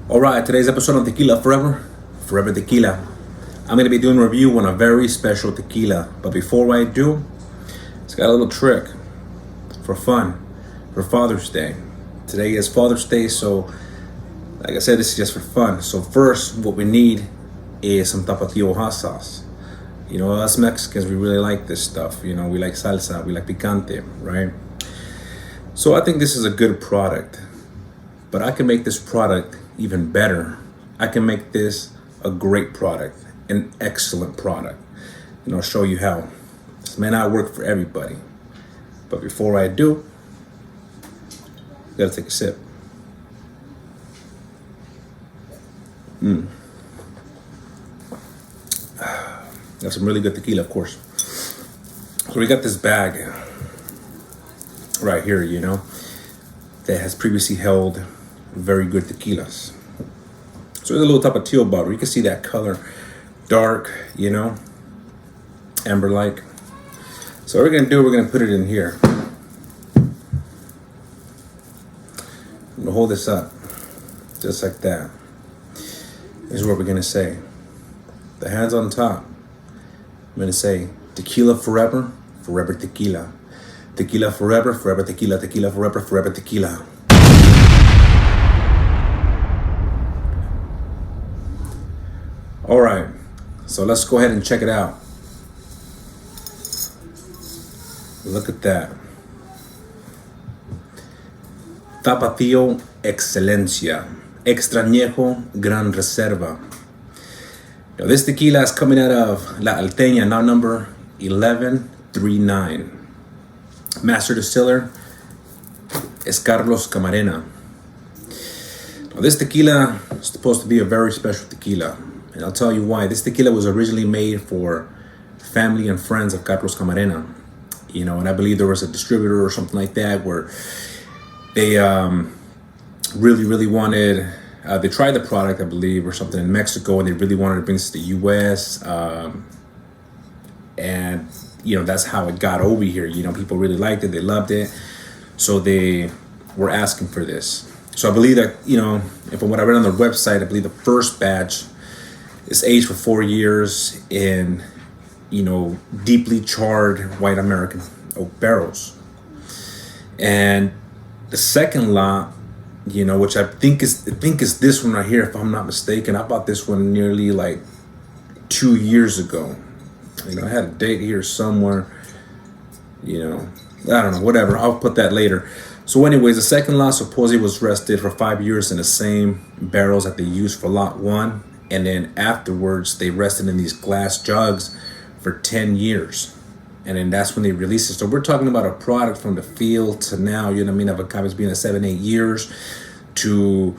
All right, today's episode on Tequila Forever Tequila. I'm gonna be doing a review on a very special tequila. But before I do, it's got a little trick for fun for Father's Day. Today is Father's Day, so like I said, this is just for fun. So first, what we need is some Tapatio hot sauce. You know, us Mexicans, we really like this stuff. You know, we like salsa, we like picante, right? So I think this is a good product, but I can make this product even better. I can make this a great product, an excellent product, and I'll show you how. This may not work for everybody, but before I do, gotta take a sip. Got some really good tequila, of course. So we got this bag right here, you know, that has previously held very good tequilas. So there's a little Tapatio bottle. You can see that color, dark, you know, amber-like. So what we're gonna do, we're gonna put it in here. I'm gonna hold this up, just like that. This is what we're gonna say. The hands on top. I'm gonna say, tequila forever, forever tequila. Tequila forever, forever tequila. Tequila forever, forever tequila. All right, so let's go ahead and check it out. Look at that. Tapatio Excelencia. Añejo, Gran Reserva. Now this tequila is coming out of La Alteña, now number 1139. Master distiller is Carlos Camarena. Now this tequila is supposed to be a very special tequila, and I'll tell you why. This tequila was originally made for family and friends of Carlos Camarena. You know, and I believe there was a distributor or something like that where they really wanted, they tried the product, I believe, or something in Mexico, and they really wanted to bring this to the US. And, you know, that's how it got over here. You know, people really liked it, they loved it. So they were asking for this. So I believe that, you know, and from what I read on their website, I believe the first batch is aged for 4 years in, you know, deeply charred white American oak barrels. And the second lot, you know, which I think is this one right here, if I'm not mistaken. I bought this one nearly like 2 years ago. You know, I had a date here somewhere. You know, I don't know, whatever. I'll put that later. So anyways, the second lot supposedly was rested for 5 years in the same barrels that they used for lot one. And then afterwards, they rested in these glass jugs for 10 years. And then that's when they released it. So we're talking about a product from the field to now, you know what I mean, of a copy's being at 7-8 years to,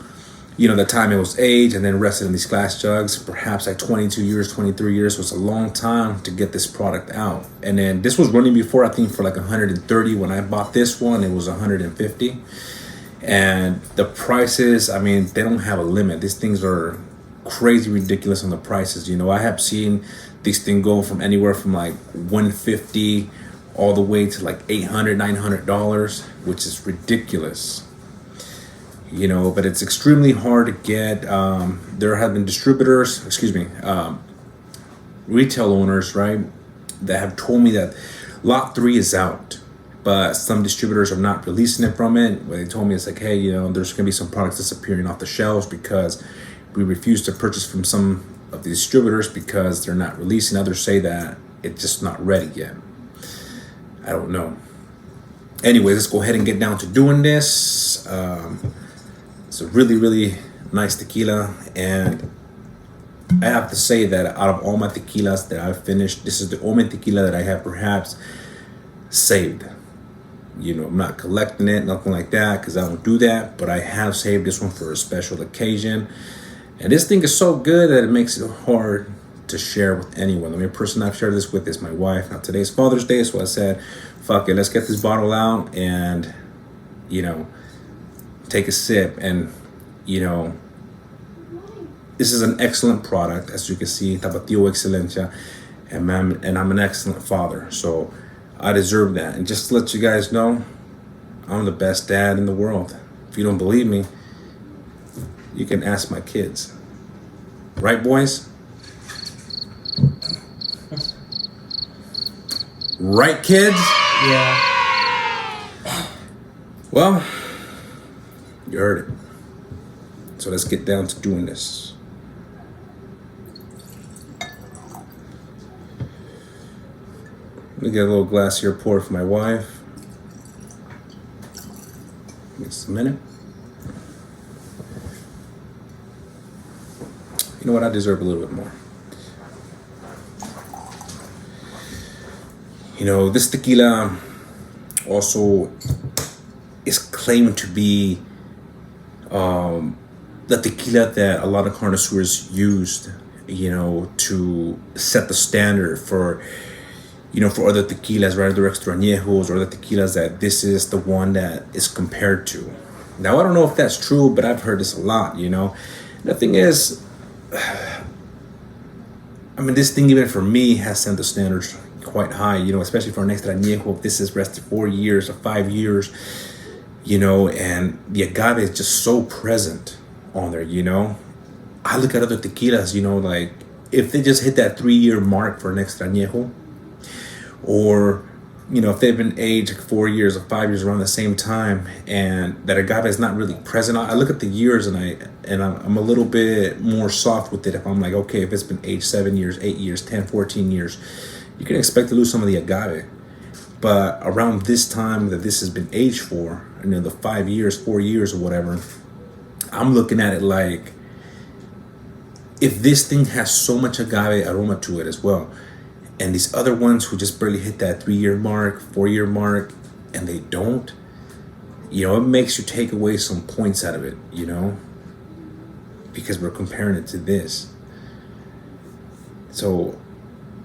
you know, the time it was aged and then rested in these glass jugs, perhaps like 22 years, 23 years. So it's a long time to get this product out. And then this was running before, I think, for like 130. When I bought this one, it was 150. And the prices, I mean, they don't have a limit. These things are crazy ridiculous on the prices. You know, I have seen these things go from anywhere from like 150 all the way to like $800, $900, which is ridiculous. You know, but it's extremely hard to get. There have been distributors, retail owners, right, that have told me that lot 3 is out, but some distributors are not releasing it from it. Where they told me it's like, hey, you know, there's gonna be some products disappearing off the shelves because we refuse to purchase from some of the distributors because they're not releasing. Others say that it's just not ready yet. I don't know. Anyway, let's go ahead and get down to doing this. It's a really nice tequila, and I have to say that out of all my tequilas that I've finished, this is the only tequila that I have perhaps saved. You know, I'm not collecting it, nothing like that, because I don't do that, but I have saved this one for a special occasion. And this thing is so good that it makes it hard to share with anyone. The only person I've shared this with is my wife. Now today's Father's Day, so I said, fuck it, let's get this bottle out and, you know, take a sip. And, you know, this is an excellent product, as you can see, Tapatio Excelencia, and I'm an excellent father, so I deserve that. And just to let you guys know, I'm the best dad in the world. If you don't believe me, You can ask my kids. Right, boys? Right, kids? Yeah. Well, you heard it. So let's get down to doing this. Let me get a little glass here poured for my wife. Just a minute. You know what? I deserve a little bit more. You know, this tequila also is claimed to be the tequila that a lot of connoisseurs used, you know, to set the standard for, you know, for other tequilas, right? Other extra añejos or other tequilas, that this is the one that is compared to. Now, I don't know if that's true, but I've heard this a lot, you know. The thing is, I mean, this thing, even for me, has set the standards quite high, you know, especially for an extra añejo. This is rested 4 years or 5 years, you know, and the agave is just so present on there, you know. I look at other tequilas, you know, like if they just hit that 3-year mark for an extra añejo, or, you know, if they've been aged like 4 years or 5 years around the same time, and that agave is not really present, I look at the years and I'm a little bit more soft with it. If I'm like, okay, if it's been aged 7 years, 8 years, 10, 14 years, you can expect to lose some of the agave. But around this time that this has been aged for, you know, the 5 years, 4 years or whatever, I'm looking at it like, if this thing has so much agave aroma to it as well, and these other ones who just barely hit that 3-year mark, 4-year mark, and they don't, you know, it makes you take away some points out of it, you know, because we're comparing it to this. So,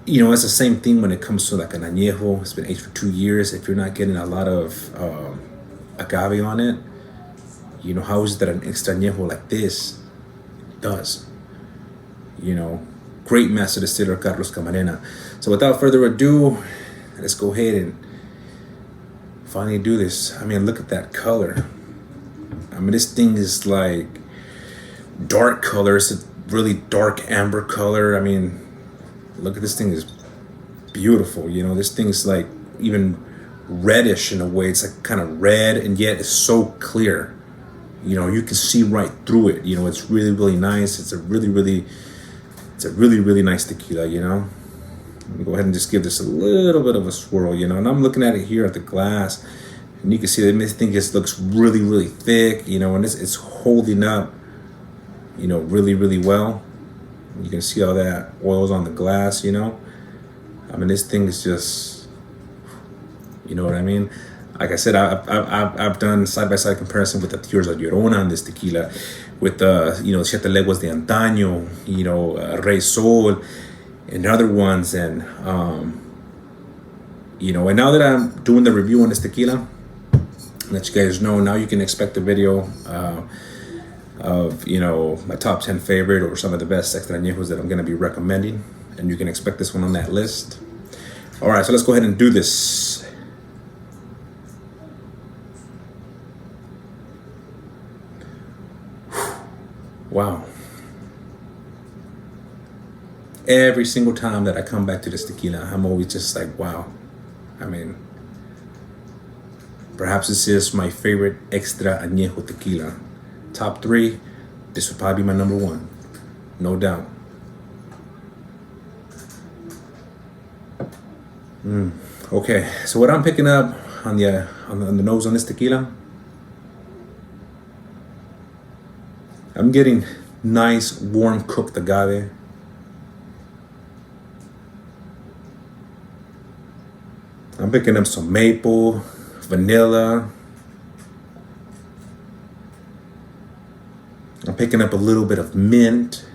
you know, it's the same thing when it comes to like an añejo. It's been aged for 2 years. If you're not getting a lot of agave on it, you know, how is it that an extra añejo like this does? You know, great master distiller Carlos Camarena. So without further ado, let's go ahead and finally do this. I mean, look at that color. I mean, this thing is like dark color. It's a really dark amber color. I mean, look at this thing, is beautiful. You know, this thing is like even reddish in a way. It's like kind of red, and yet it's so clear. You know, you can see right through it. You know, it's really, really nice. It's a really, really nice tequila, you know. Let me go ahead and just give this a little bit of a swirl, you know. And I'm looking at it here at the glass, and you can see that this thing just looks really, really thick, you know, and it's holding up, you know, really, really well. You can see all that oil's on the glass, you know. I mean, this thing is just, you know what I mean? Like I said, I've done side-by-side comparison with the Tierra Llorona on this tequila, with the, you know, Siete Leguas de Antaño, you know, Rey Sol, and other ones. And, you know, and now that I'm doing the review on this tequila, let you guys know, now you can expect a video of, you know, my top 10 favorite or some of the best extra añejos that I'm going to be recommending. And you can expect this one on that list. All right, so let's go ahead and do this. Wow. Every single time that I come back to this tequila, I'm always just like, wow. I mean, perhaps this is my favorite extra añejo tequila. Top 3, this would probably be my number 1, no doubt. Okay, so what I'm picking up on the nose on this tequila, I'm getting nice, warm cooked agave. I'm picking up some maple, vanilla. I'm picking up a little bit of mint.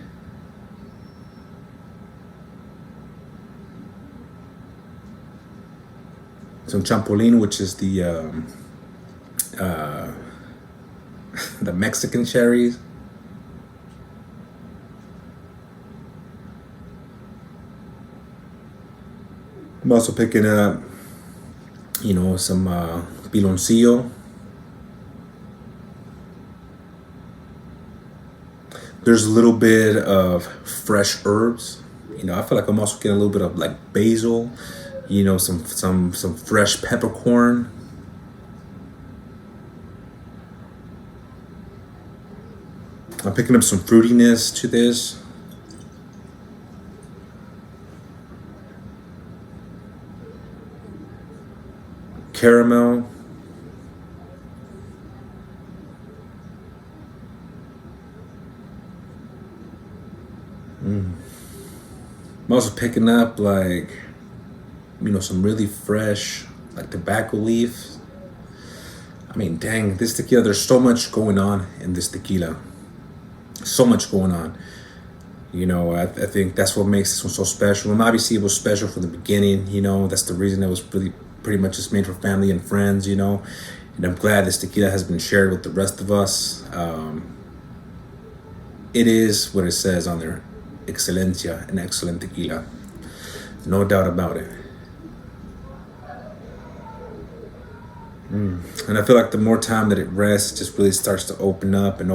Some champolín, which is the Mexican cherries. I'm also picking up, you know, some piloncillo. There's a little bit of fresh herbs. You know, I feel like I'm also getting a little bit of like basil. You know, some fresh peppercorn. I'm picking up some fruitiness to this. Caramel. I'm also picking up like, you know, some really fresh like tobacco leaves. I mean, dang, this tequila, there's so much going on in this tequila. So much going on. You know, I think that's what makes this one so special. And obviously it was special from the beginning, you know, that's the reason it was really pretty much just made for family and friends, you know. And I'm glad this tequila has been shared with the rest of us. It is what it says on there, Excelencia, an excellent tequila. No doubt about it. And I feel like the more time that it rests, it just really starts to open up, you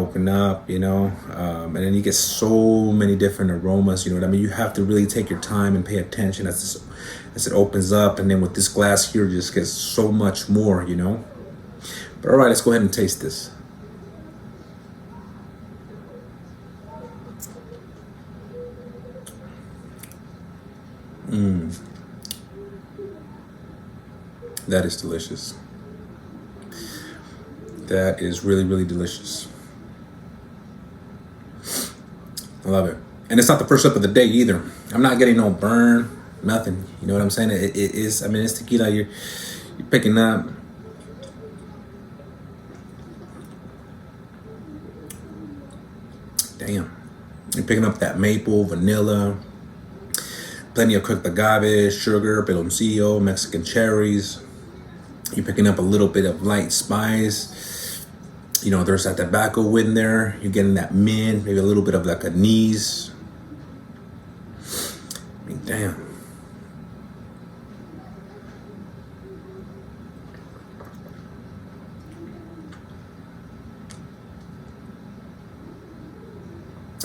know. And then you get so many different aromas, you know what I mean? You have to really take your time and pay attention as it opens up. And then with this glass here, you just get so much more, you know. But all right, let's go ahead and taste this. That is delicious. That is really, really delicious. I love it. And it's not the first sip of the day either. I'm not getting no burn, nothing. You know what I'm saying? It is, I mean, it's tequila you're picking up. Damn. You're picking up that maple, vanilla, plenty of cooked agave, sugar, piloncillo, Mexican cherries. You're picking up a little bit of light spice. You know, there's that tobacco in there. You're getting that mint, maybe a little bit of like anise. I mean, damn.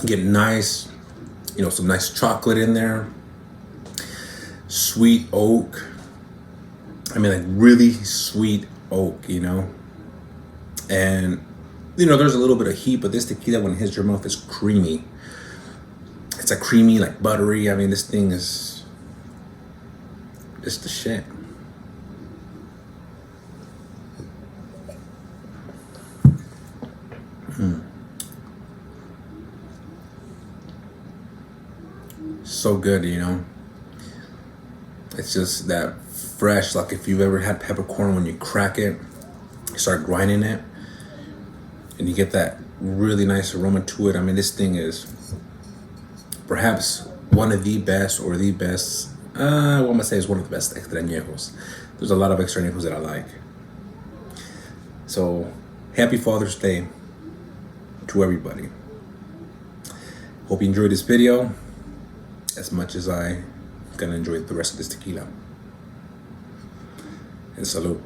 Get nice, you know, some nice chocolate in there. Sweet oak. I mean, like really sweet oak, you know. And, you know, there's a little bit of heat, but this tequila, when it hits your mouth, is creamy. It's a creamy, like buttery. I mean, this thing is just the shit. So good, you know. It's just that fresh, like if you've ever had peppercorn, when you crack it, you start grinding it, and you get that really nice aroma to it. I mean, this thing is perhaps one of the best, or the best, what I'm gonna say is one of the best extra añejos. There's a lot of extra añejos that I like. So, happy Father's Day to everybody. Hope you enjoyed this video as much as I gonna enjoy the rest of this tequila. And salud.